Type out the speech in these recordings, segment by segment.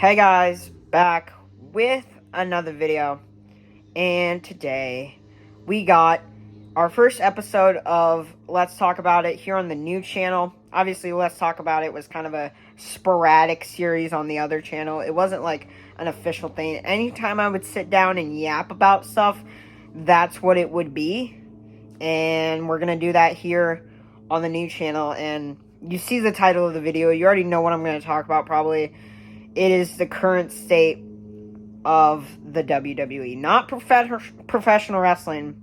Hey guys, back with another video, and today we got our first episode of Let's Talk About It here on the new channel. Obviously, Let's Talk About It was kind of a sporadic series on the other channel. It wasn't like an official thing. Anytime I would sit down and yap about stuff, that's what it would be, and we're gonna do that here on the new channel. And you see the title of the video, you already know what I'm going to talk about probably. It is the current state of the WWE. Not professional wrestling,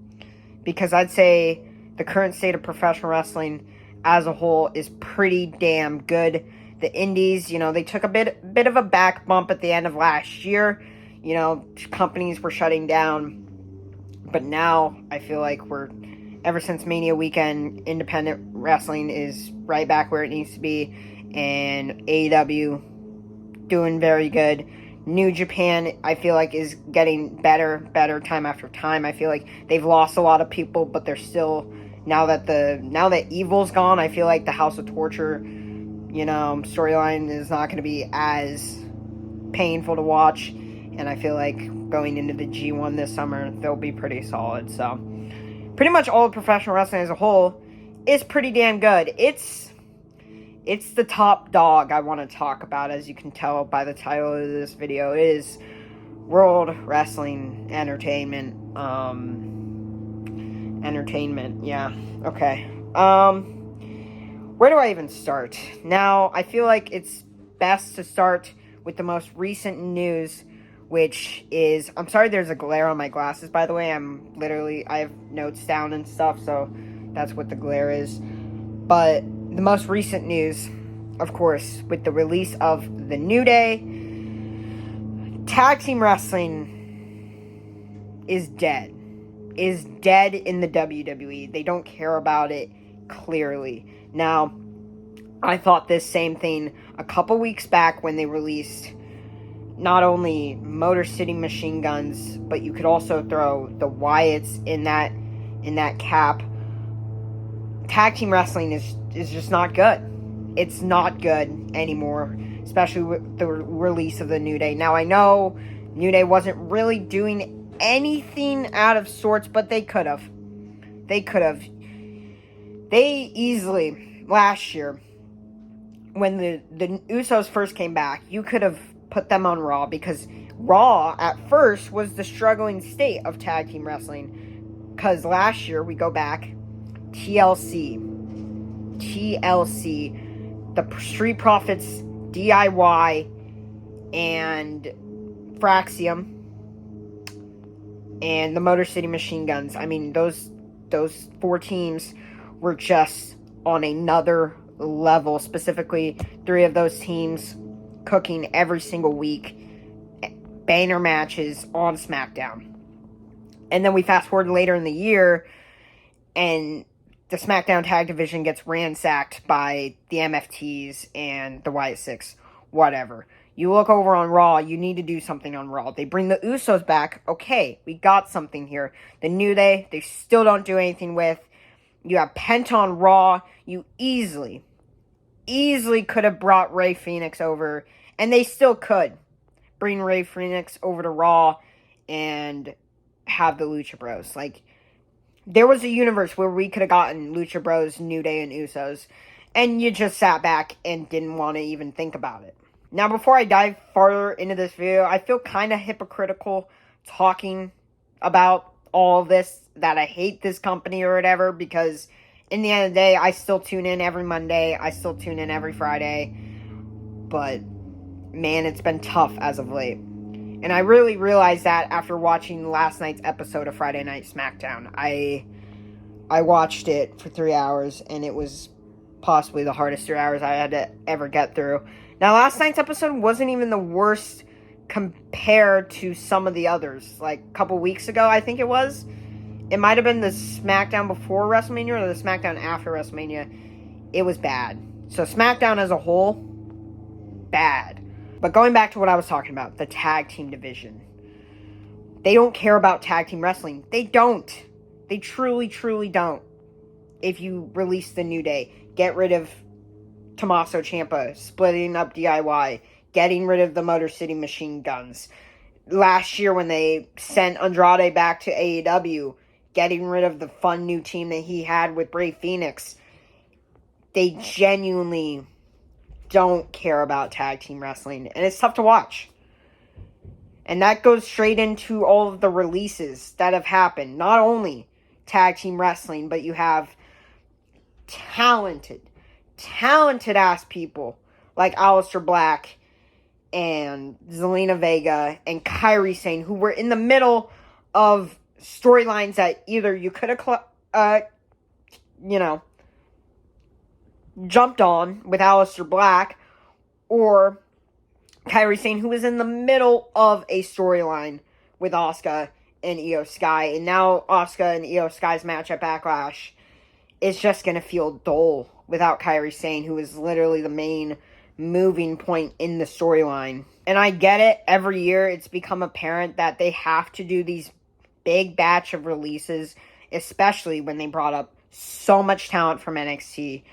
because I'd say the current state of professional wrestling as a whole is pretty damn good. The indies, they took a bit of a back bump at the end of last year. Companies were shutting down. But now I feel like ever since Mania weekend, independent wrestling is right back where it needs to be. And AEW doing very good. New Japan, I feel like, is getting better time after time. I feel like they've lost a lot of people, but they're still, now that Evil's gone, I feel like the House of Torture, storyline is not going to be as painful to watch. And I feel like going into the G1 this summer, they'll be pretty solid. So, pretty much all of professional wrestling as a whole is pretty damn good. It's the top dog I want to talk about, as you can tell by the title of this video. It is World Wrestling Entertainment. Yeah. Okay. Where do I even start? Now, I feel like it's best to start with the most recent news, which is, I'm sorry there's a glare on my glasses, by the way. I have notes down and stuff, so that's what the glare is. But the most recent news, of course, with the release of the New Day, tag team wrestling is dead. Is dead in the WWE. They don't care about it, clearly. Now, I thought this same thing a couple weeks back when they released not only Motor City Machine Guns, but you could also throw the Wyatts in that cap. Tag team wrestling is just not good. It's not good anymore, especially with the release of the New Day. Now, I know New Day wasn't really doing anything out of sorts, but they could have. They easily, last year, when the Usos first came back, you could have put them on Raw, because Raw at first was the struggling state of tag team wrestling. Because last year, we go back, TLC, the Street Profits, DIY, and Fraxium, and the Motor City Machine Guns. I mean, those four teams were just on another level. Specifically, three of those teams cooking every single week, banger matches on SmackDown. And then we fast forward later in the year, and the SmackDown tag division gets ransacked by the MFTs and the Wyatt Six, whatever. You look over on Raw, you need to do something on Raw. They bring the Usos back. Okay, we got something here. The New Day, they still don't do anything with. You have Penta on Raw. You easily could have brought Rey Fenix over, and they still could bring Rey Fenix over to Raw and have the Lucha Bros. Like, there was a universe where we could have gotten Lucha Bros, New Day, and Usos, and you just sat back and didn't want to even think about it. Now, before I dive farther into this video, I feel kind of hypocritical talking about all of this, that I hate this company or whatever, because in the end of the day, I still tune in every Monday, I still tune in every Friday, but man, it's been tough as of late. And I really realized that after watching last night's episode of Friday Night SmackDown. I watched it for 3 hours, and it was possibly the hardest 3 hours I had to ever get through. Now, last night's episode wasn't even the worst compared to some of the others. Like, a couple weeks ago, I think it was. It might have been the SmackDown before WrestleMania or the SmackDown after WrestleMania. It was bad. So, SmackDown as a whole, bad. But going back to what I was talking about, the tag team division. They don't care about tag team wrestling. They don't. They truly, truly don't. If you release the New Day, get rid of Tommaso Ciampa, splitting up DIY, getting rid of the Motor City Machine Guns. Last year when they sent Andrade back to AEW, getting rid of the fun new team that he had with Bray Phoenix. They genuinely don't care about tag team wrestling, and it's tough to watch. And that goes straight into all of the releases that have happened. Not only tag team wrestling, but you have talented ass people like Aleister Black and Zelina Vega and Kairi Sane, who were in the middle of storylines that either you could have, jumped on with Aleister Black, or Kairi Sane, who was in the middle of a storyline with Asuka and Io Sky. And now Asuka and Io Sky's match at Backlash is just going to feel dull without Kairi Sane, who is literally the main moving point in the storyline. And I get it, every year it's become apparent that they have to do these big batch of releases, especially when they brought up so much talent from NXT.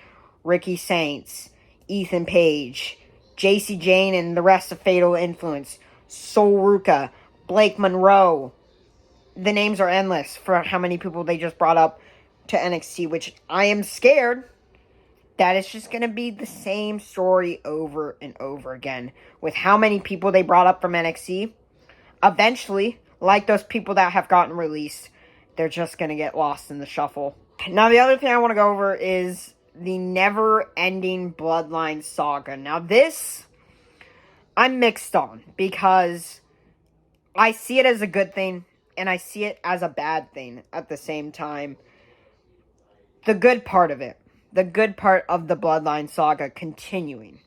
Ricky Saints, Ethan Page, JC Jane and the rest of Fatal Influence, Sol Ruka, Blake Monroe. The names are endless for how many people they just brought up to NXT, which I am scared that it's just going to be the same story over and over again. With how many people they brought up from NXT, eventually, like those people that have gotten released, they're just going to get lost in the shuffle. Now, the other thing I want to go over is the never-ending Bloodline Saga. Now, this, I'm mixed on, because I see it as a good thing, and I see it as a bad thing at the same time. The good part of it, the good part of the Bloodline Saga continuing,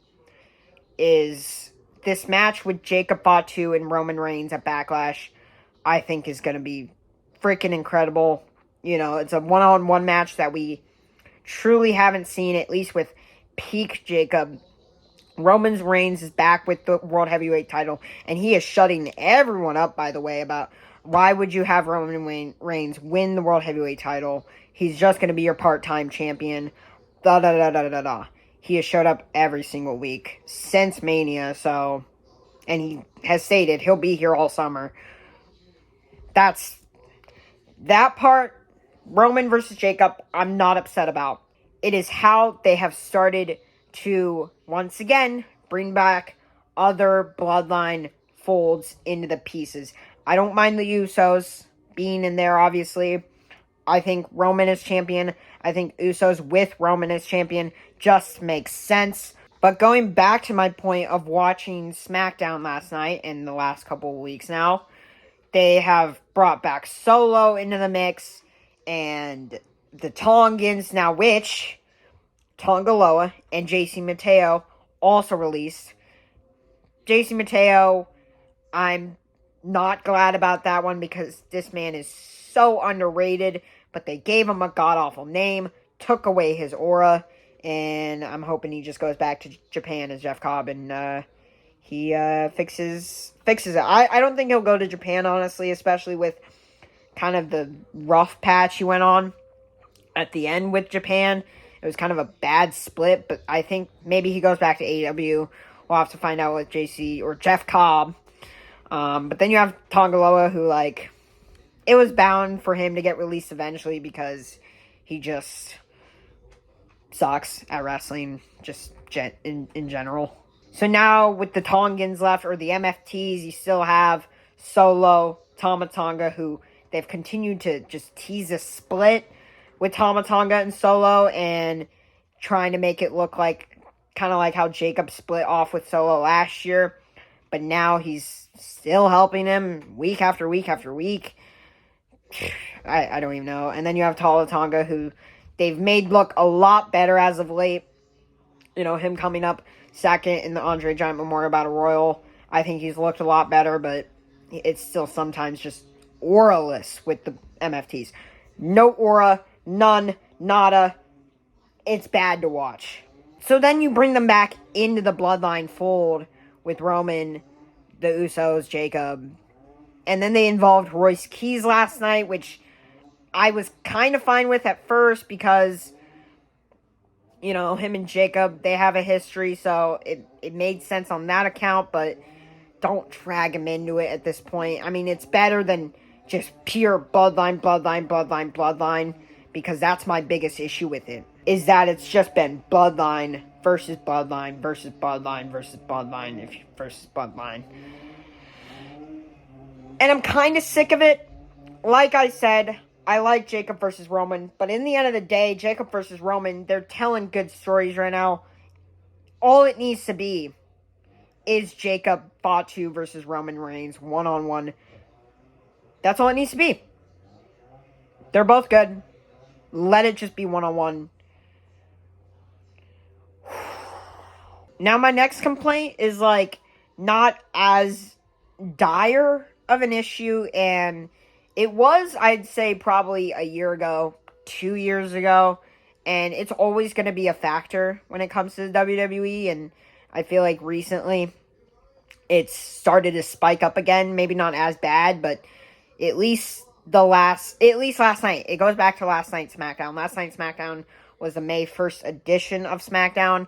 is this match with Jacob Fatu and Roman Reigns at Backlash, I think is going to be freaking incredible. You know, it's a one-on-one match that we truly haven't seen, at least with peak Jacob. Roman Reigns is back with the World Heavyweight title, and he is shutting everyone up, by the way, about why would you have Roman Reigns win the World Heavyweight title? He's just going to be your part-time champion. Da-da-da-da-da-da. He has showed up every single week since Mania, so, and he has stated he'll be here all summer. That part, Roman versus Jacob, I'm not upset about. It is how they have started to, once again, bring back other Bloodline folds into the pieces. I don't mind the Usos being in there, obviously. I think Roman as champion. I think Usos with Roman as champion just makes sense. But going back to my point of watching SmackDown last night and the last couple of weeks now, they have brought back Solo into the mix, and the Tongans, now which Tonga Loa and JC Mateo also released. JC Mateo, I'm not glad about that one because this man is so underrated, but they gave him a god-awful name, took away his aura, and I'm hoping he just goes back to Japan as Jeff Cobb and he fixes it. I don't think he'll go to Japan, honestly, especially with kind of the rough patch he went on at the end with Japan. It was kind of a bad split, but I think maybe he goes back to AEW. We'll have to find out with JC or Jeff Cobb. But then you have Tongaloa, who, like, it was bound for him to get released eventually because he just sucks at wrestling, just in general. So now with the Tongans left, or the MFTs, you still have Solo, Tama Tonga, who they've continued to just tease a split with Tama Tonga and Solo, and trying to make it look like, kind of like how Jacob split off with Solo last year, but now he's still helping him week after week after week. I don't even know. And then you have Tama Tonga, who they've made look a lot better as of late. You know, him coming up second in the Andre Giant Memorial Battle Royal. I think he's looked a lot better, but it's still sometimes just auraless with the MFTs. No aura, none, nada. It's bad to watch. So then you bring them back into the Bloodline fold with Roman, the Usos, Jacob. And then they involved Royce Keys last night, which I was kind of fine with at first because You know, him and Jacob, they have a history, so it made sense on that account, but don't drag him into it at this point. I mean, it's better than just pure bloodline, because that's my biggest issue with it, is that it's just been bloodline versus bloodline versus bloodline versus bloodline versus bloodline. And I'm kind of sick of it. Like I said, I like Jacob versus Roman, but in the end of the day, Jacob versus Roman, they're telling good stories right now. All it needs to be is Jacob Fatu versus Roman Reigns one-on-one. That's all it needs to be. They're both good. Let it just be one-on-one. Now my next complaint is like not as dire of an issue, and it was, I'd say, probably a year ago, 2 years ago, and it's always going to be a factor when it comes to the WWE, and I feel like recently it's started to spike up again. Maybe not as bad, but at least last night. It goes back to last night's SmackDown. Last night's SmackDown was the May 1st edition of SmackDown.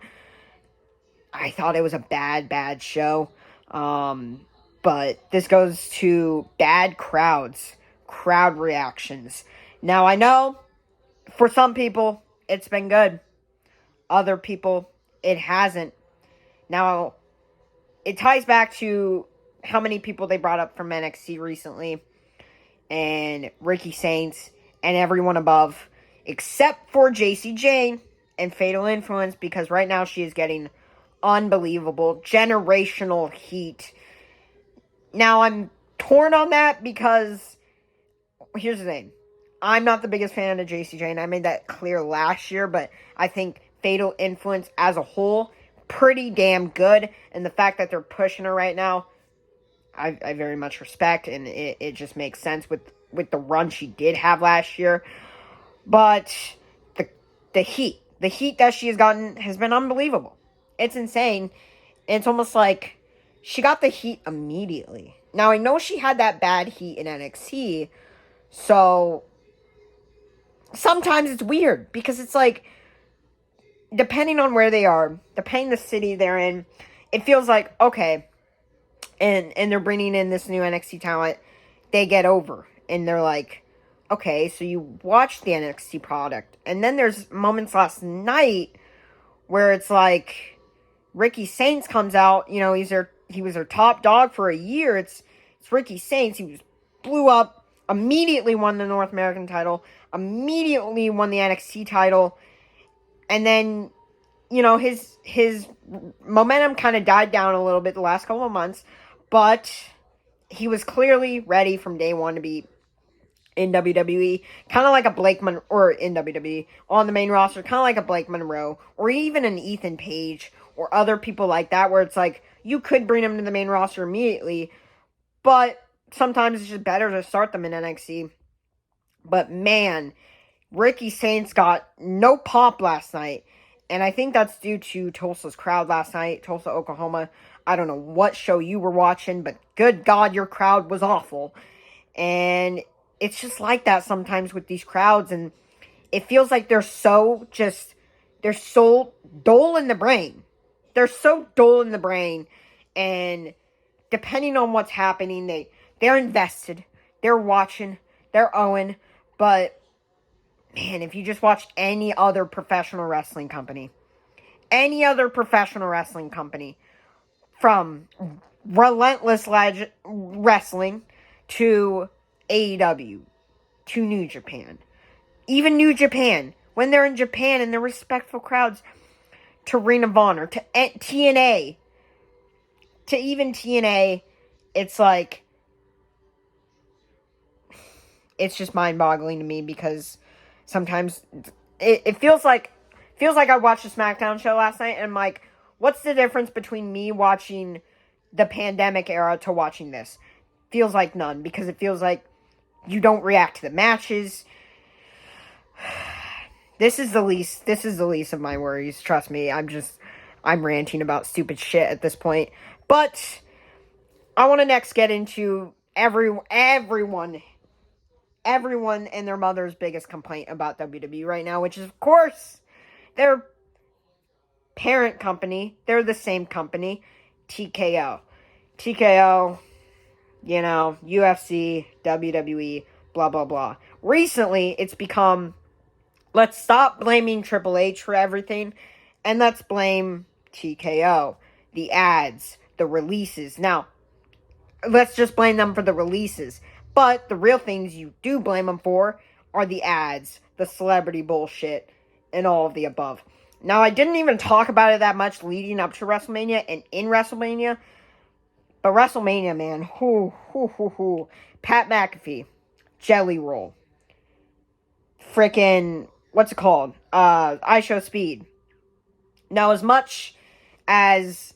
I thought it was a bad show. But this goes to bad crowd reactions. Now, I know for some people it's been good. Other people, it hasn't. Now, it ties back to how many people they brought up from NXT recently, and Ricky Saints, and everyone above, except for JC Jane and Fatal Influence, because right now she is getting unbelievable generational heat. Now, I'm torn on that because, here's the thing. I'm not the biggest fan of JC Jane. I made that clear last year, but I think Fatal Influence as a whole, pretty damn good. And the fact that they're pushing her right now, I very much respect, and it just makes sense with the run she did have last year. But the heat that she has gotten has been unbelievable. It's insane. It's almost like she got the heat immediately. Now, I know she had that bad heat in NXT, so sometimes it's weird, because it's like, depending on where they are, depending the city they're in, it feels like, okay, and they're bringing in this new NXT talent, they get over, and they're like, okay, so you watch the NXT product, and then there's moments last night where it's like, Ricky Saints comes out, you know, he was their top dog for a year. It's Ricky Saints. He blew up, immediately won the North American title, immediately won the NXT title, and then, you know, his momentum kind of died down a little bit the last couple of months, but he was clearly ready from day one to be in WWE, kind of like a Blake Monroe, or in WWE, on the main roster, kind of like a Blake Monroe, or even an Ethan Page, or other people like that, where it's like, you could bring them to the main roster immediately, but sometimes it's just better to start them in NXT. But man, Ricky Saints got no pop last night, and I think that's due to Tulsa's crowd last night, Tulsa, Oklahoma. I don't know what show you were watching, but good God, your crowd was awful. And it's just like that sometimes with these crowds, and it feels like they're so dull in the brain. They're so dull in the brain, and depending on what's happening, they're invested, they're watching, they're owing, but man, if you just watch any other professional wrestling company, from Relentless Wrestling to AEW to New Japan, even New Japan, when they're in Japan and they're respectful crowds, to Ring of Honor, to TNA, to even TNA, it's like, it's just mind-boggling to me, because sometimes it feels like I watched a SmackDown show last night, and I'm like, what's the difference between me watching the pandemic era to watching this? Feels like none, because it feels like you don't react to the matches. This is the least of my worries. Trust me, I'm ranting about stupid shit at this point. But I want to next get into everyone and their mother's biggest complaint about WWE right now, which is, of course, their parent company, they're the same company, TKO. TKO, UFC, WWE, blah, blah, blah. Recently, it's become, let's stop blaming Triple H for everything, and let's blame TKO. The ads, the releases. Now, let's just blame them for the releases. But the real things you do blame them for are the ads, the celebrity bullshit, and all of the above. Now, I didn't even talk about it that much leading up to WrestleMania and in WrestleMania. But WrestleMania, man. Pat McAfee. Jelly Roll. Frickin', what's it called? I Show Speed. Now, as much as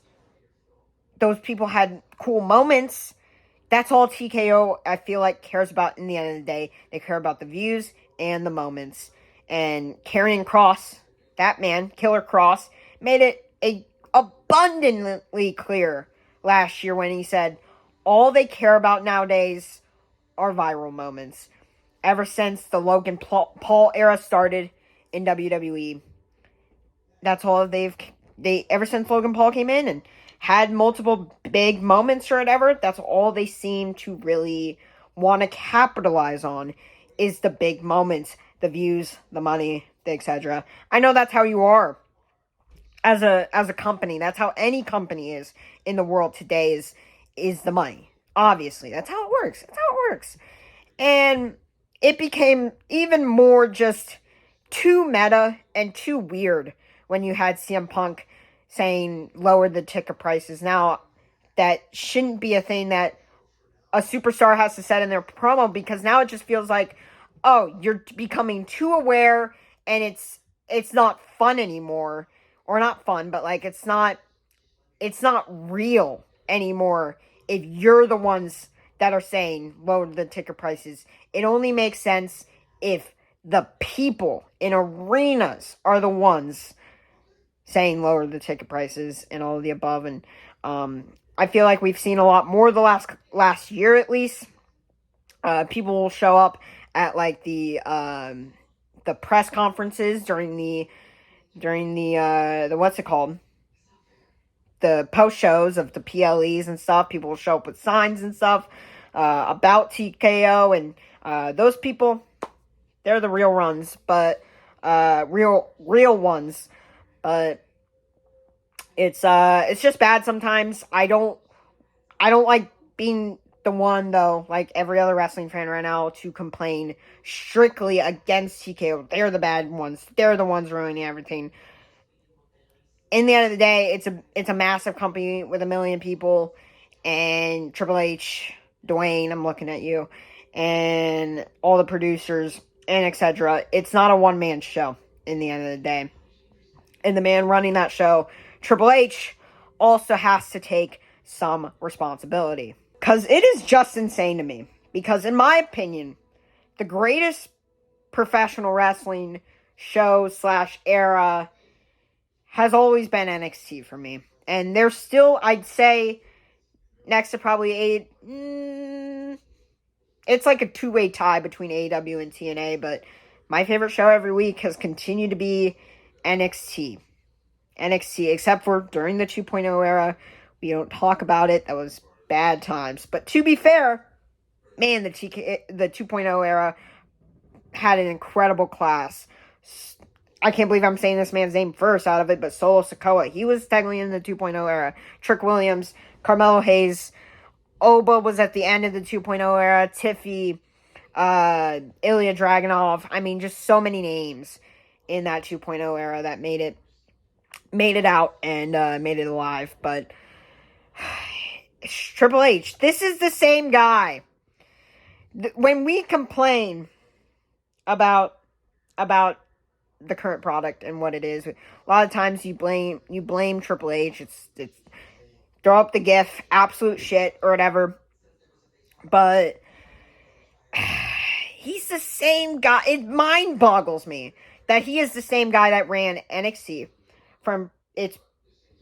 those people had cool moments, that's all TKO, I feel like, cares about in the end of the day. They care about the views and the moments. And Karrion Kross, that man, Killer Kross, made it abundantly clear last year when he said, all they care about nowadays are viral moments. Ever since the Logan Paul era started in WWE, that's all ever since Logan Paul came in and had multiple big moments or whatever, that's all they seem to really want to capitalize on is the big moments, the views, the money, the etc. I know that's how you are as a company. That's how any company is in the world today is the money. Obviously, that's how it works. And it became even more just too meta and too weird when you had CM Punk saying lower the ticket prices. Now, that shouldn't be a thing that a superstar has to set in their promo, because now it just feels like, oh, you're becoming too aware and it's not fun anymore. Or not fun, but like it's not real anymore if you're the ones that are saying lower the ticket prices. It only makes sense if the people in arenas are the ones saying lower the ticket prices and all of the above. And I feel like we've seen a lot more the last year at least. People will show up at like the press conferences during the what's it called? The post shows of the PLEs and stuff. People will show up with signs and stuff about TKO, and those people, they're the real ones, but real ones. But it's just bad sometimes. I don't like being the one, though, like every other wrestling fan right now, to complain strictly against TKO. They're the bad ones. They're the ones ruining everything. In the end of the day, it's a massive company with 1 million people, and Triple H, Dwayne, I'm looking at you, and all the producers, and etc. It's not a one-man show in the end of the day. And the man running that show, Triple H, also has to take some responsibility. Because it is just insane to me. Because in my opinion, the greatest professional wrestling show / era has always been NXT for me. And they're still, I'd say, next to probably it's like a two-way tie between AEW and TNA, but my favorite show every week has continued to be NXT. NXT, except for during the 2.0 era. We don't talk about it. That was bad times. But to be fair, man, the 2.0 era had an incredible class. I can't believe I'm saying this man's name first out of it, but Solo Sikoa, he was technically in the 2.0 era. Trick Williams, Carmelo Hayes, Oba was at the end of the 2.0 era. Tiffy, Ilya Dragunov. I mean, just so many names in that 2.0 era that made it out and made it alive. But Triple H, this is the same guy. When we complain about the current product and what it is, a lot of times you blame Triple H. It's throw up the GIF, absolute shit or whatever. But he's the same guy. It mind boggles me that he is the same guy that ran NXT from its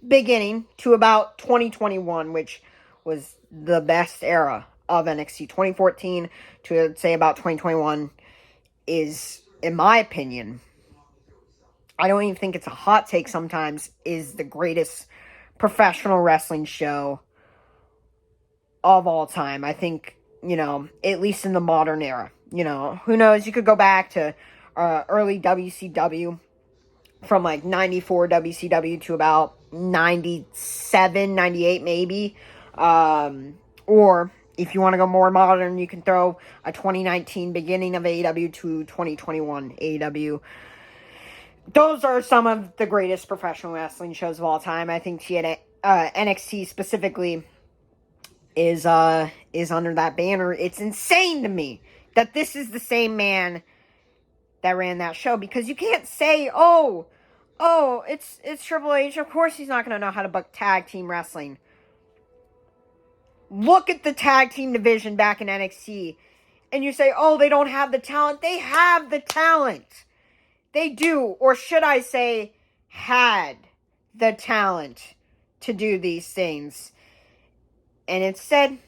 beginning to about 2021, which was the best era of NXT. 2014 to say about 2021 is, in my opinion, I don't even think it's a hot take sometimes, is the greatest professional wrestling show of all time. I think, at least in the modern era. Who knows? You could go back to early WCW, from like 94 WCW to about 97, 98 maybe. Or if you want to go more modern, you can throw a 2019 beginning of AEW to 2021 AEW. Those are some of the greatest professional wrestling shows of all time. I think NXT specifically is under that banner. It's insane to me that this is the same man that ran that show, because you can't say, oh, it's Triple H. Of course he's not going to know how to book tag team wrestling. Look at the tag team division back in NXT, and you say, oh, they don't have the talent. They have the talent. They do, or should I say, had the talent to do these things. And instead,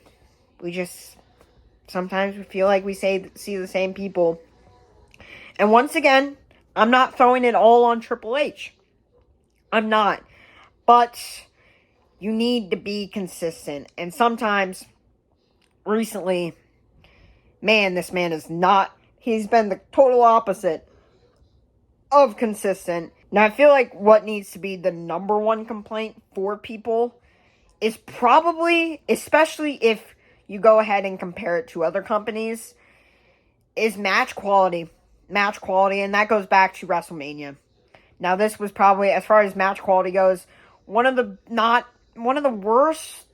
sometimes we feel like we see the same people. And once again, I'm not throwing it all on Triple H. I'm not. But you need to be consistent. And sometimes, recently, this man is not. He's been the total opposite of consistent. Now, I feel like what needs to be the number one complaint for people is probably, especially if you go ahead and compare it to other companies, is match quality. Match quality, and that goes back to WrestleMania. Now, this was probably, as far as match quality goes, one of the worst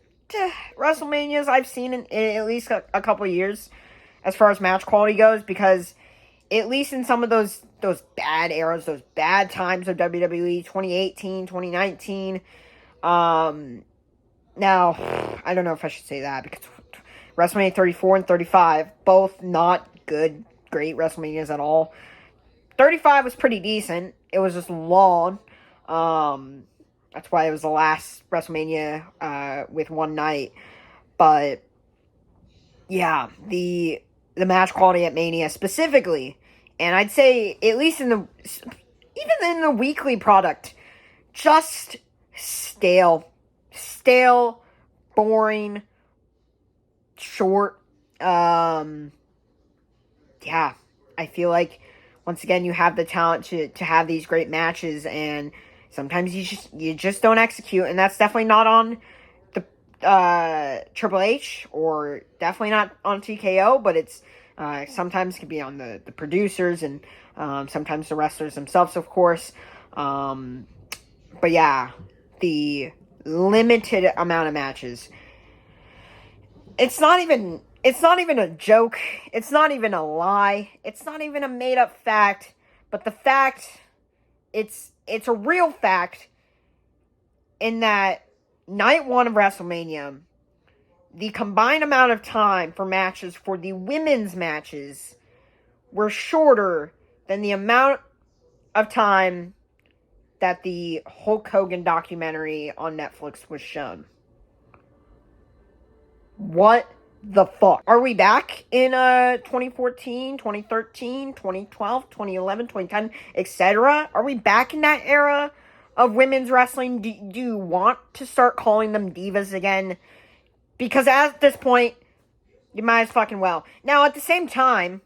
WrestleManias I've seen in at least a couple of years, as far as match quality goes, because at least in some of those bad eras, those bad times of WWE, 2018, 2019, now, I don't know if I should say that, because WrestleMania 34 and 35, both not good, great WrestleManias at all. 35 was pretty decent. It was just long. That's why it was the last WrestleMania with one night. But yeah, the match quality at Mania specifically, and I'd say at least even in the weekly product, just stale, boring, short. Yeah, I feel like, once again, you have the talent to have these great matches, and sometimes you just don't execute, and that's definitely not on the Triple H, or definitely not on TKO, but it's sometimes it can be on the producers, and sometimes the wrestlers themselves, of course. But yeah, the limited amount of matches. It's not even a joke. It's not even a lie. It's not even a made-up fact. But the fact, it's a real fact, in that night one of WrestleMania, the combined amount of time for matches for the women's matches were shorter than the amount of time that the Hulk Hogan documentary on Netflix was shown. What the fuck? Are we back in 2014, 2013, 2012, 2011, 2010, etc.? Are we back in that era of women's wrestling? Do you want to start calling them divas again? Because at this point, you might as fucking well. Now, at the same time,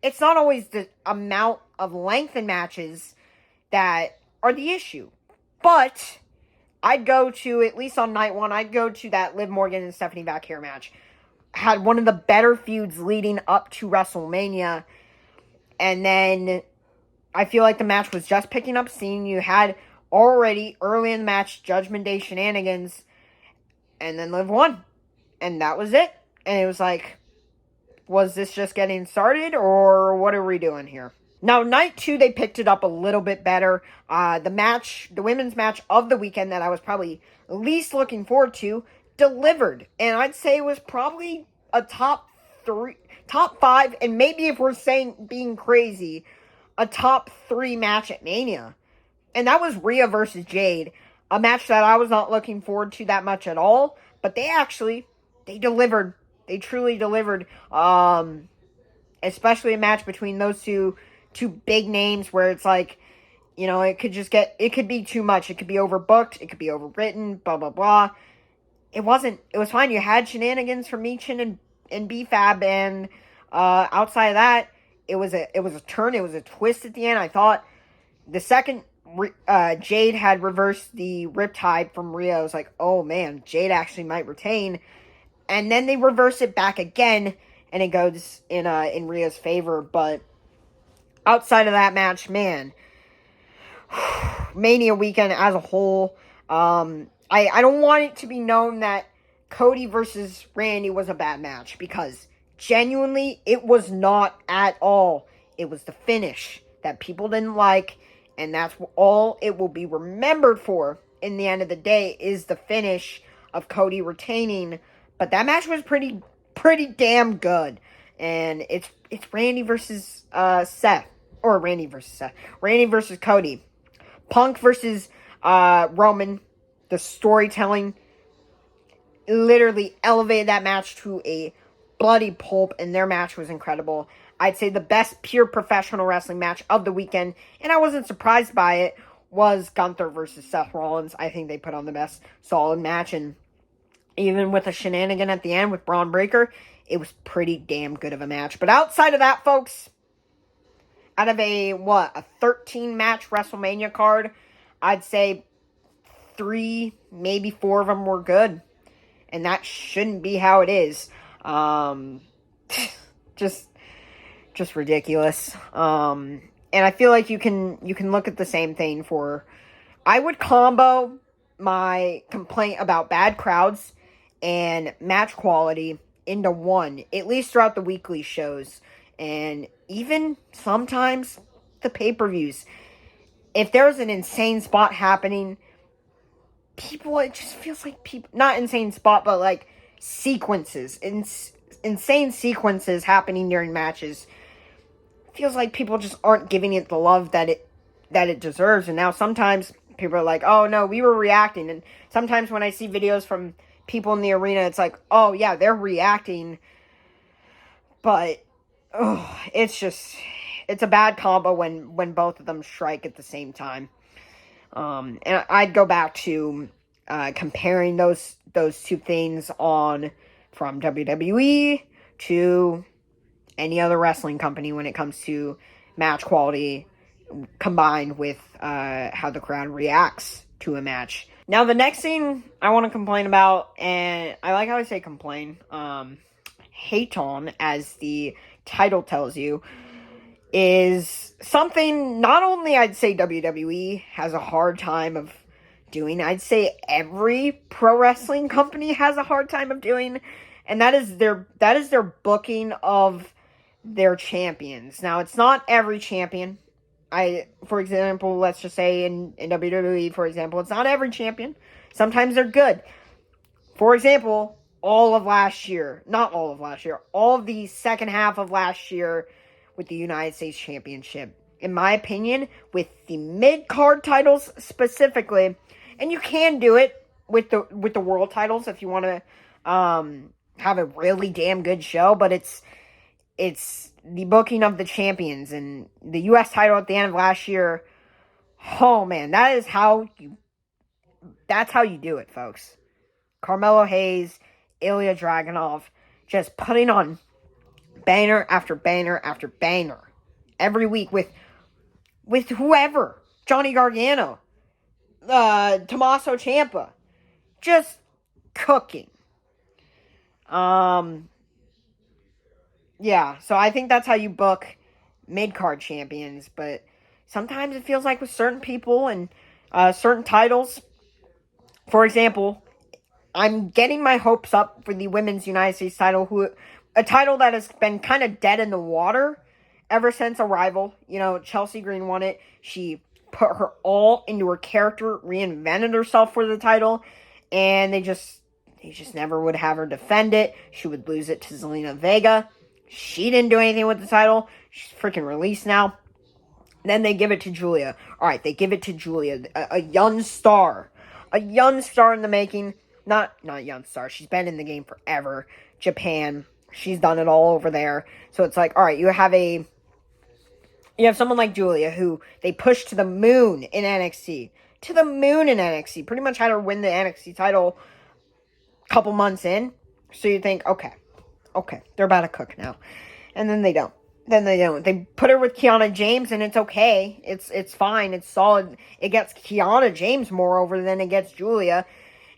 it's not always the amount of length in matches that are the issue. But I'd go to, at least on night one, I'd go to that Liv Morgan and Stephanie Vaquer match. Had one of the better feuds leading up to WrestleMania. And then I feel like the match was just picking up steam. You had already, early in the match, Judgment Day shenanigans. And then Liv won. And that was it. And it was like, was this just getting started, or what are we doing here? Now, night two, they picked it up a little bit better. The women's match of the weekend that I was probably least looking forward to, delivered. And I'd say it was probably a top five, and maybe if we're being crazy, a top three match at Mania. And that was Rhea versus Jade. A match that I was not looking forward to that much at all. But they delivered. They truly delivered. Especially a match between those two big names, where it's like, You know, it could be too much. It could be overbooked. It could be overwritten, blah, blah, blah. It was fine. You had shenanigans from Michin and BFAB, and outside of that, it was a turn. It was a twist at the end. I thought the second Jade had reversed the Riptide from Rhea, I was like, oh man, Jade actually might retain. And then they reverse it back again, and it goes in Rhea's favor. But outside of that match, man, Mania weekend as a whole, I don't want it to be known that Cody versus Randy was a bad match, because genuinely it was not at all. It was the finish that people didn't like, and that's all it will be remembered for in the end of the day, is the finish of Cody retaining. But that match was pretty damn good. And it's Randy versus Seth. Or Randy versus Seth. Randy versus Cody. Punk versus Roman. The storytelling literally elevated that match to a bloody pulp, and their match was incredible. I'd say the best pure professional wrestling match of the weekend, and I wasn't surprised by it, was Gunther versus Seth Rollins. I think they put on the best solid match, and even with a shenanigan at the end with Braun Breaker, it was pretty damn good of a match. But outside of that, folks, out of a 13-match WrestleMania card, I'd say 3, maybe 4 of them were good. And that shouldn't be how it is. Just ridiculous. And I feel like you can look at the same thing for... I would combo my complaint about bad crowds and match quality into one, at least throughout the weekly shows. And even sometimes the pay-per-views. If there's an insane spot happening, it just feels like people, not insane spot, but like sequences, insane sequences happening during matches. Feels like people just aren't giving it the love that it deserves. And now sometimes people are like, oh no, we were reacting. And sometimes when I see videos from people in the arena, it's like, oh yeah, they're reacting. But it's a bad combo when both of them strike at the same time. And I'd go back to comparing those two things from WWE to any other wrestling company when it comes to match quality combined with how the crowd reacts to a match. Now, the next thing I want to complain about, and I like how I say complain, hate on, as the title tells you, is something not only I'd say WWE has a hard time of doing, I'd say every pro wrestling company has a hard time of doing, and that is their booking of their champions. Now, it's not every champion. For example, let's just say in WWE, for example, it's not every champion. Sometimes they're good. For example, all of the second half of last year with the United States Championship, in my opinion, with the mid-card titles specifically, and you can do it with the world titles if you want to have a really damn good show, but it's the booking of the champions, and the U.S. title at the end of last year. Oh man, that's how you do it, folks. Carmelo Hayes, Ilya Dragunov, just putting on banner after banner after banner every week with whoever, Johnny Gargano, Tommaso Ciampa, just cooking. Yeah, so I think that's how you book mid-card champions, but sometimes it feels like with certain people and certain titles. For example, I'm getting my hopes up for the Women's United States title, a title that has been kind of dead in the water ever since Arrival. You know, Chelsea Green won it. She put her all into her character, reinvented herself for the title, and they just never would have her defend it. She would lose it to Zelina Vega. She didn't do anything with the title. She's freaking released now. Then they give it to Julia. Alright, they give it to Julia, a young star. A young star in the making. Not young star. She's been in the game forever. Japan. She's done it all over there. So it's like, alright, you have a You have someone like Julia, who they pushed to the moon in NXT. To the moon in NXT. Pretty much had her win the NXT title a couple months in. So you think, okay, they're about to cook now. And then they don't. They put her with Kiana James, and it's okay. It's fine. It's solid. It gets Kiana James more over than it gets Julia.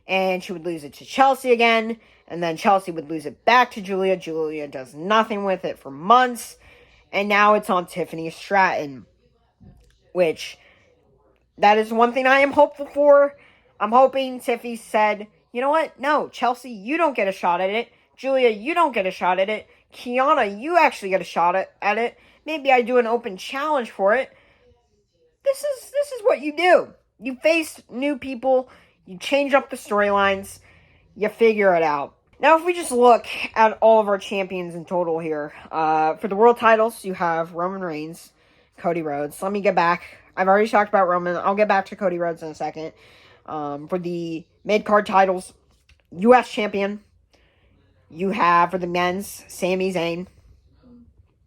And she would lose it to Chelsea again. And then Chelsea would lose it back to Julia. Julia does nothing with it for months. And now it's on Tiffany Stratton. Which, that is one thing I am hopeful for. I'm hoping Tiffy said, you know what? No, Chelsea, you don't get a shot at it. Julia, you don't get a shot at it. Kiana, you actually get a shot at it. Maybe I do an open challenge for it. This is what you do. You face new people. You change up the storylines. You figure it out. Now, if we just look at all of our champions in total here. For the world titles, you have Roman Reigns, Cody Rhodes. Let me get back. I've already talked about Roman. I'll get back to Cody Rhodes in a second. For the mid-card titles, U.S. champion, you have, for the men's, Sami Zayn.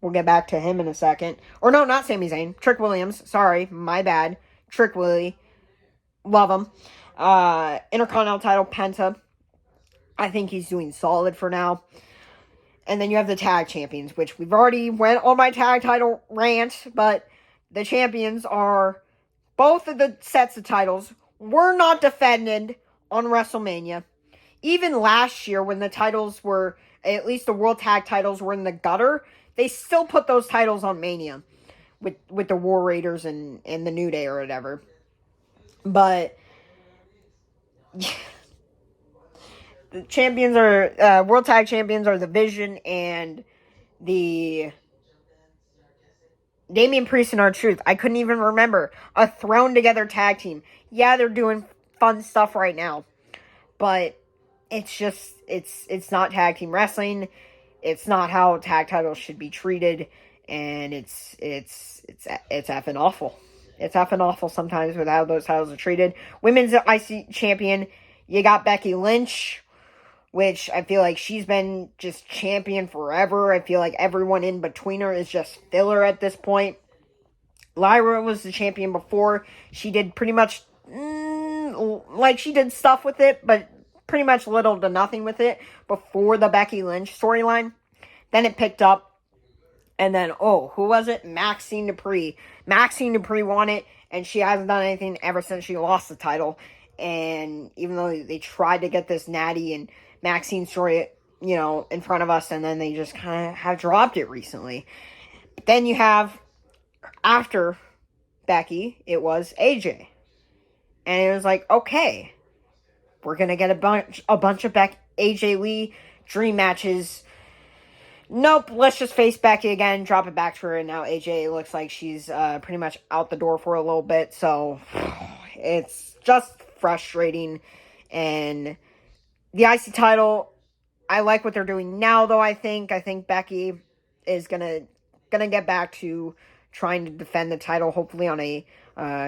We'll get back to him in a second. Or no, not Sami Zayn. Trick Williams. Sorry, my bad. Trick Willie. Love him. Intercontinental title, Penta. I think he's doing solid for now. And then you have the tag champions, which we've already went on my tag title rant, but the champions are, both of the sets of titles were not defended on WrestleMania. Even last year, when the titles were, at least the World Tag titles were in the gutter, they still put those titles on Mania with the War Raiders and the New Day or whatever. But the champions are, World Tag Champions are the Vision and the Damian Priest and R-Truth. I couldn't even remember. A thrown together tag team. Yeah, they're doing fun stuff right now. But it's just, it's not tag team wrestling. It's not how tag titles should be treated. And it's effing awful. It's effing awful sometimes with how those titles are treated. Women's IC champion, you got Becky Lynch, which I feel like she's been just champion forever. I feel like everyone in between her is just filler at this point. Lyra was the champion before. She did pretty much, she did stuff with it, but pretty much little to nothing with it before the Becky Lynch storyline. Then it picked up, and then, who was it? Maxine Dupree. Maxine Dupree won it, and she hasn't done anything ever since she lost the title. And even though they tried to get this Natty and Maxine story, in front of us, and then they just kind of have dropped it recently. But then you have, after Becky, it was AJ. And it was like, okay, we're going to get a bunch of AJ Lee dream matches. Nope, let's just face Becky again, drop it back to her, and now AJ looks like she's pretty much out the door for a little bit, so it's just frustrating. And the IC title, I like what they're doing now, though. I think Becky is gonna get back to trying to defend the title, hopefully on a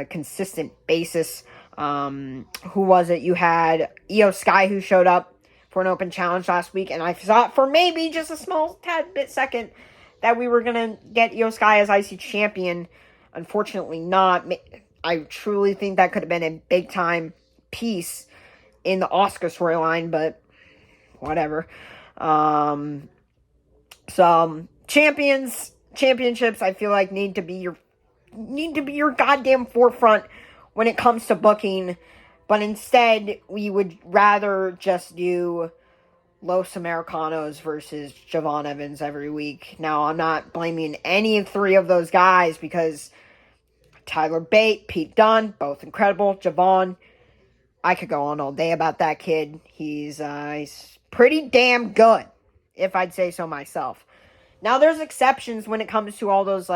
consistent basis. Who was it? You had Io Sky, who showed up for an open challenge last week, and I thought for maybe just a small tad bit second that we were gonna get Io Sky as IC champion. Unfortunately, not. I truly think that could have been a big time piece in the Asuka storyline, but whatever. So championships, I feel like need to be your goddamn forefront when it comes to booking, but instead we would rather just do Los Americanos versus Javon Evans every week. Now, I'm not blaming any of three of those guys, because Tyler Bate, Pete Dunne, both incredible. Javon, I could go on all day about that kid. He's pretty damn good, if I'd say so myself. Now, there's exceptions when it comes to all those,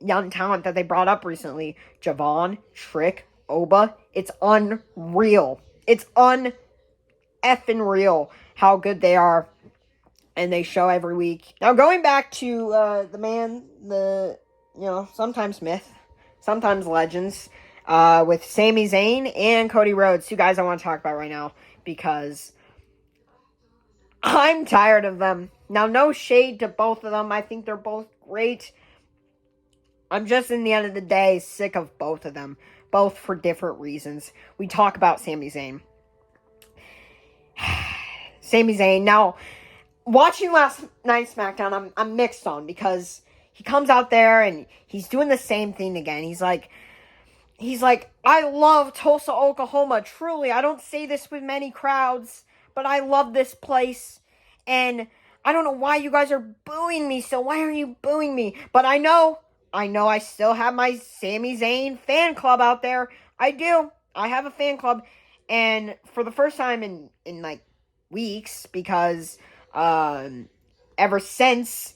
young talent that they brought up recently. Javon, Trick, Oba. It's unreal. It's un-effing real how good they are. And they show every week. Now, going back to the man, sometimes myth, sometimes legends, with Sami Zayn and Cody Rhodes, two guys I want to talk about right now, because I'm tired of them. Now, no shade to both of them. I think they're both great. I'm just, in the end of the day, sick of both of them. Both for different reasons. We talk about Sami Zayn. Sami Zayn. Now, watching last night's SmackDown, I'm mixed on, because he comes out there and he's doing the same thing again. He's like, I love Tulsa, Oklahoma. Truly, I don't say this with many crowds, but I love this place. And I don't know why you guys are booing me. So why are you booing me? But I know I still have my Sami Zayn fan club out there. I do. I have a fan club. And for the first time in like weeks, because ever since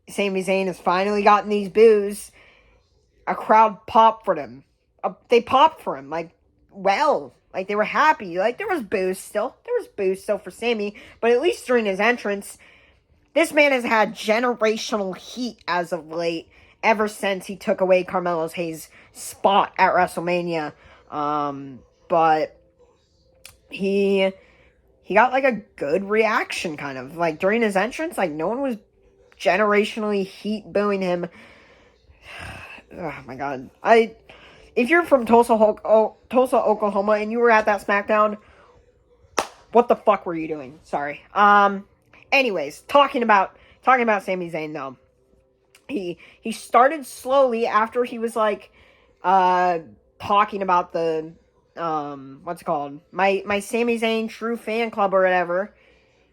Sami Zayn has finally gotten these boos, a crowd popped for him. They popped for him, like they were happy. Like, there was boos still. There was boos still for Sami, but at least during his entrance, this man has had generational heat as of late, ever since he took away Carmelo Hayes' spot at WrestleMania. But he got like a good reaction, kind of. Like, during his entrance, like, no one was generationally heat booing him. Oh my god. If you're from Tulsa, Oklahoma, and you were at that SmackDown, what the fuck were you doing? Sorry. Anyways, talking about Sami Zayn, though. He started slowly after he was like talking about the what's it called? My Sami Zayn True Fan Club or whatever.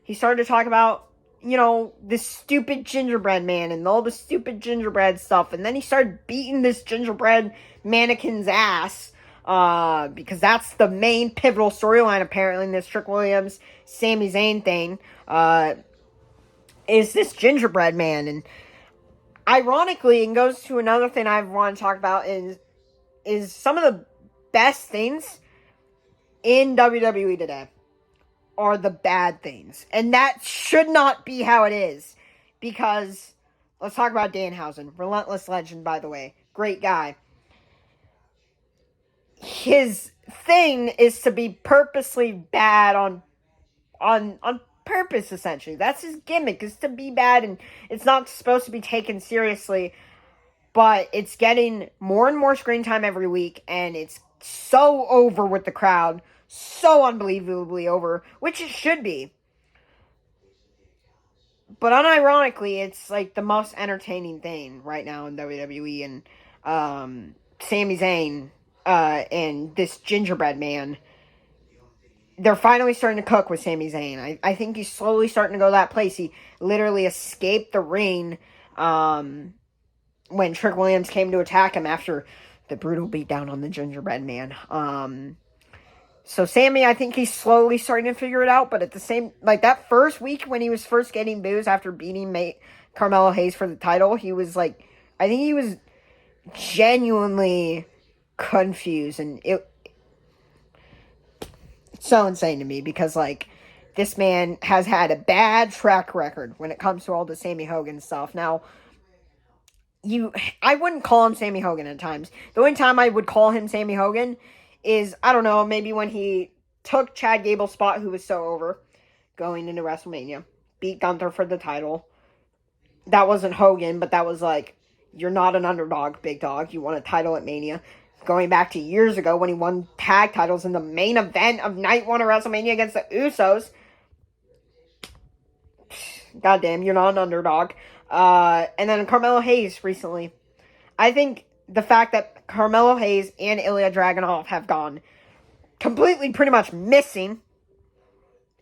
He started to talk about, you know, this stupid gingerbread man and all the stupid gingerbread stuff. And then he started beating this gingerbread mannequin's ass, because that's the main pivotal storyline, apparently, in this Trick Williams Sami Zayn thing, is this gingerbread man. And ironically, and goes to another thing I want to talk about, is some of the best things in WWE today are the bad things. And that should not be how it is. Because, let's talk about Danhausen. Relentless legend, by the way. Great guy. His thing is to be purposely bad on purpose, essentially. That's his gimmick, is to be bad, and it's not supposed to be taken seriously. But it's getting more and more screen time every week, and it's so over with the crowd. So unbelievably over, which it should be. But unironically, it's like the most entertaining thing right now in WWE. And Sami Zayn and this gingerbread man, they're finally starting to cook with Sami Zayn. I think he's slowly starting to go that place. He literally escaped the ring when Trick Williams came to attack him after the brutal beatdown on the gingerbread man. So Sami, I think he's slowly starting to figure it out, but at the same, like, that first week when he was first getting boos after beating Carmelo Hayes for the title, he was like, I think he was genuinely confused, and it's so insane to me, because, like, this man has had a bad track record when it comes to all the Sammy Hogan stuff. Now, I wouldn't call him Sammy Hogan at times. The only time I would call him Sammy Hogan is, I don't know, maybe when he took Chad Gable's spot, who was so over, going into WrestleMania, beat Gunther for the title. That wasn't Hogan, but that was like, you're not an underdog, big dog. You won a title at Mania. Going back to years ago when he won tag titles in the main event of Night 1 of WrestleMania against the Usos. Goddamn, you're not an underdog. And then Carmelo Hayes recently. I think the fact that Carmelo Hayes and Ilya Dragunov have gone completely pretty much missing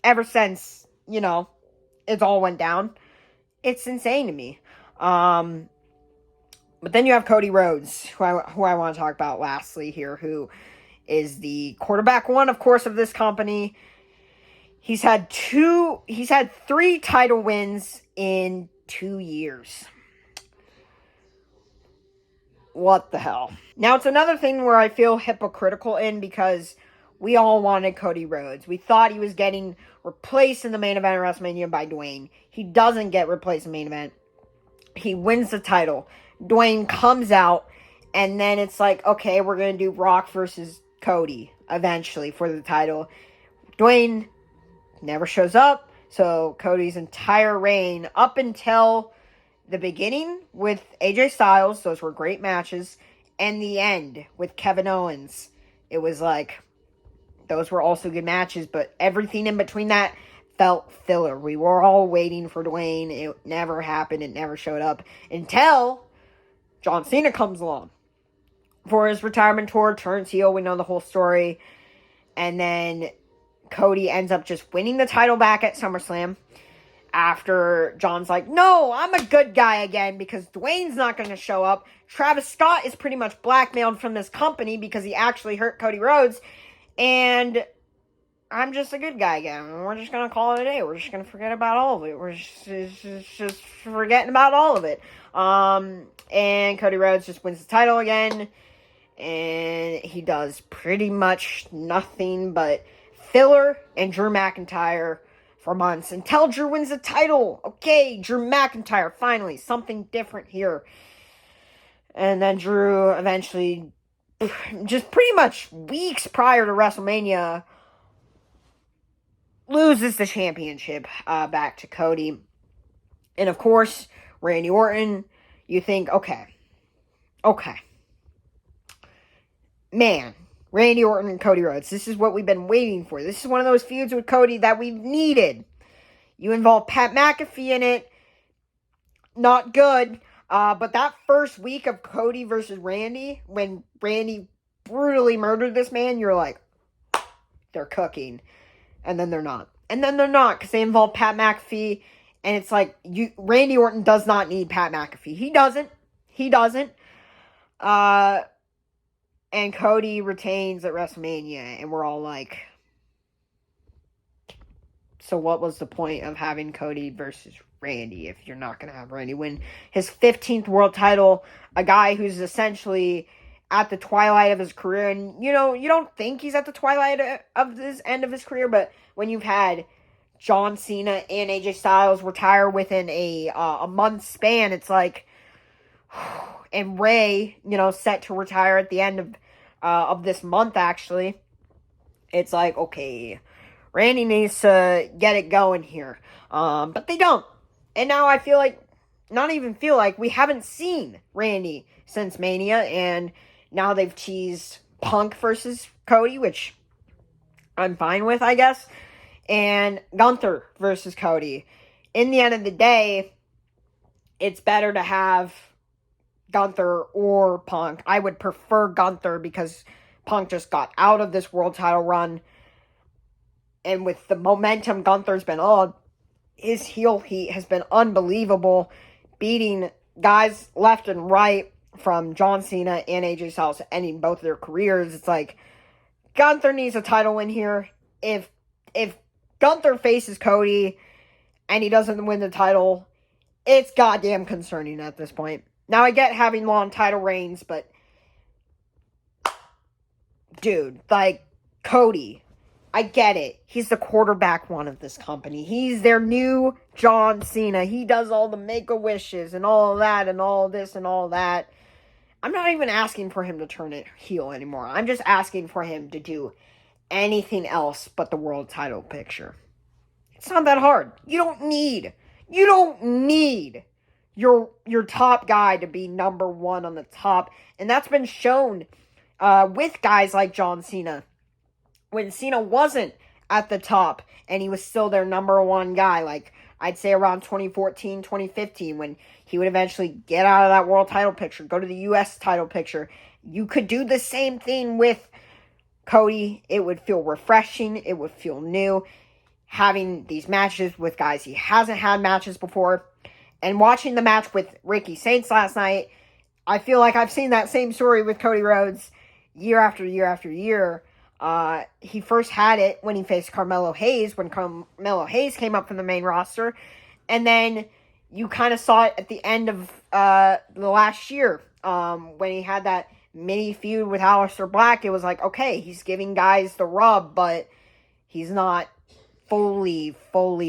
ever since, you know, it all went down. It's insane to me. But then you have Cody Rhodes, who I want to talk about lastly here, who is the quarterback one, of course, of this company. He's had 3 title wins in 2 years. What the hell? Now, it's another thing where I feel hypocritical in, because we all wanted Cody Rhodes. We thought he was getting replaced in the main event of WrestleMania by Dwayne. He doesn't get replaced in the main event. He wins the title. Dwayne comes out, and then it's like, okay, we're going to do Rock versus Cody eventually for the title. Dwayne never shows up, so Cody's entire reign up until the beginning with AJ Styles, those were great matches, and the end with Kevin Owens, it was like, those were also good matches, but everything in between that felt filler. We were all waiting for Dwayne. It never happened. It never showed up until John Cena comes along for his retirement tour, turns heel. We know the whole story. And then Cody ends up just winning the title back at SummerSlam after John's like, no, I'm a good guy again because Dwayne's not going to show up. Travis Scott is pretty much blackmailed from this company because he actually hurt Cody Rhodes. And I'm just a good guy again. We're just going to call it a day. We're just going to forget about all of it. We're just forgetting about all of it. And Cody Rhodes just wins the title again. And he does pretty much nothing but filler and Drew McIntyre for months until Drew wins the title. Okay, Drew McIntyre, finally, something different here. And then Drew eventually, just pretty much weeks prior to WrestleMania, loses the championship back to Cody. And of course, Randy Orton, you think, okay. Man, Randy Orton and Cody Rhodes, this is what we've been waiting for. This is one of those feuds with Cody that we've needed. You involve Pat McAfee in it. Not good. But that first week of Cody versus Randy, when Randy brutally murdered this man, you're like, they're cooking. And then they're not. And then they're not, because they involve Pat McAfee. And it's like, Randy Orton does not need Pat McAfee. He doesn't. And Cody retains at WrestleMania, and we're all like, so what was the point of having Cody versus Randy if you're not going to have Randy win his 15th world title, a guy who's essentially at the twilight of his career? And, you don't think he's at the twilight of his end of his career, but when you've had John Cena and AJ Styles retire within a month span, it's like, and Ray, set to retire at the end of this month, actually. It's like, okay, Randy needs to get it going here. But they don't. And now I feel like, we haven't seen Randy since Mania, and now they've teased Punk versus Cody, which I'm fine with, I guess, and Gunther versus Cody. In the end of the day, it's better to have Gunther or Punk. I would prefer Gunther because Punk just got out of this world title run. And with the momentum Gunther's been on, his heel heat has been unbelievable, beating guys left and right from John Cena and AJ Styles, ending both their careers. It's like, Gunther needs a title win here. If Gunther faces Cody and he doesn't win the title, it's goddamn concerning at this point. Now, I get having long title reigns, but dude, Cody, I get it. He's the quarterback one of this company. He's their new John Cena. He does all the Make-A-Wishes and all that and all this and all that. I'm not even asking for him to turn it heel anymore. I'm just asking for him to do anything else but the world title picture. It's not that hard. You don't need your top guy to be number one on the top. And that's been shown with guys like John Cena. When Cena wasn't at the top and he was still their number one guy, like I'd say around 2014, 2015, when he would eventually get out of that world title picture, go to the U.S. title picture. You could do the same thing with Cody. It would feel refreshing. It would feel new. Having these matches with guys he hasn't had matches before. And watching the match with Ricky Saints last night, I feel like I've seen that same story with Cody Rhodes year after year after year. He first had it when he faced Carmelo Hayes, when Carmelo Hayes came up from the main roster. And then you kind of saw it at the end of the last year when he had that mini feud with Aleister Black. It was like, okay, he's giving guys the rub, but he's not fully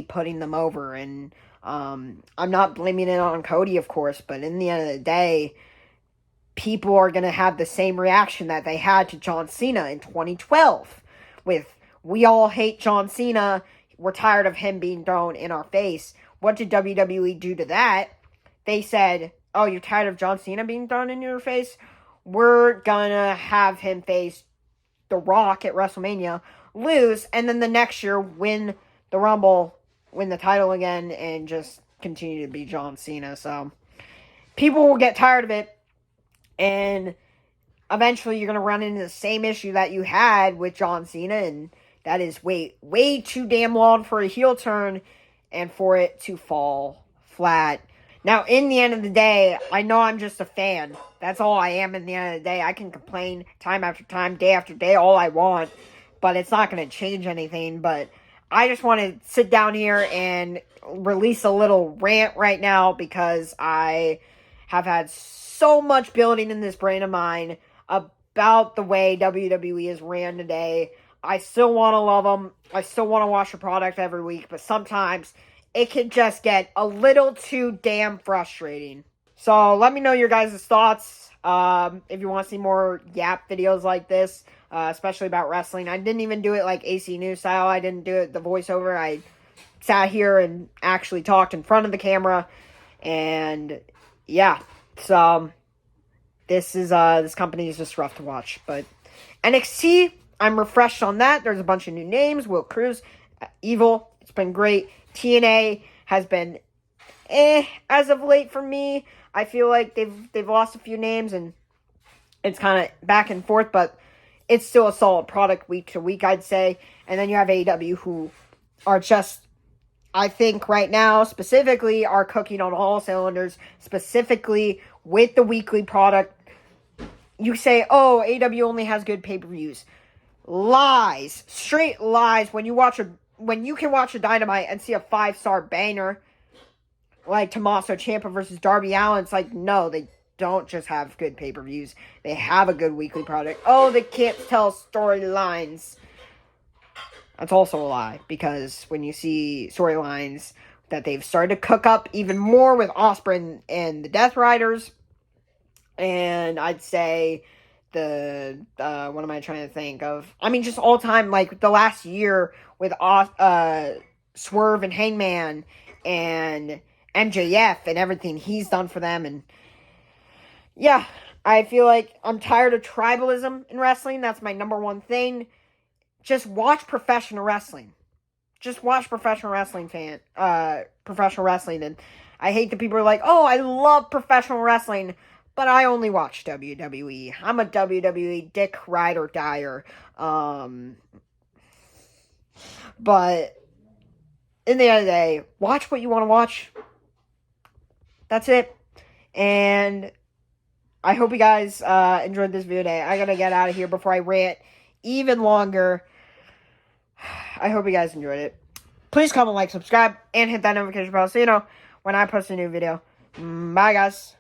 putting them over. And I'm not blaming it on Cody, of course, but in the end of the day, people are going to have the same reaction that they had to John Cena in 2012 with, we all hate John Cena, we're tired of him being thrown in our face. What did WWE do to that? they said, oh, you're tired of John Cena being thrown in your face? We're gonna have him face The Rock at WrestleMania, lose, and then the next year win the Rumble, win the title again, and just continue to be John Cena. So people will get tired of it, and eventually you're going to run into the same issue that you had with John Cena, and that is way too damn long for a heel turn and for it to fall flat. Now, in the end of the day, I know I'm just a fan. That's all I am in the end of the day. I can complain time after time, day after day, all I want, but it's not going to change anything. But I just want to sit down here and release a little rant right now because I have had so much building in this brain of mine about the way WWE is ran today. I still want to love them. I still want to watch the product every week, but sometimes it can just get a little too damn frustrating. So let me know your guys' thoughts. If you want to see more Yap videos like this, especially about wrestling. I didn't even do it like AC News style. I didn't do it the voiceover. I sat here and actually talked in front of the camera. And yeah, so this company is just rough to watch. But NXT, I'm refreshed on that. There's a bunch of new names. Will Cruz, Evil. It's been great. TNA has been as of late for me. I feel like they've lost a few names and it's kind of back and forth, but it's still a solid product week to week, I'd say. And then you have AEW, who are just, I think right now specifically, are cooking on all cylinders, specifically with the weekly product. You say, oh, AEW only has good pay-per-views. Lies. Straight lies. When you can watch a Dynamite and see a 5-star banger like Tommaso Ciampa versus Darby Allin, it's like, no, they don't just have good pay-per-views. They have a good weekly product. Oh, they can't tell storylines. That's also a lie, because when you see storylines that they've started to cook up even more with Osprey and the Death Riders, and I'd say what am I trying to think of? I mean, just all time, like the last year with Swerve and Hangman and MJF and everything he's done for them. And yeah, I feel like I'm tired of tribalism in wrestling. That's my number one thing. Just watch professional wrestling. Just watch professional wrestling, and I hate that people are like, oh, I love professional wrestling, but I only watch WWE. I'm a WWE dick ride or dyer. But in the end of the day, watch what you want to watch. That's it. And I hope you guys enjoyed this video today. I gotta get out of here before I rant even longer. I hope you guys enjoyed it. Please comment, like, subscribe, and hit that notification bell so you know when I post a new video. Bye, guys.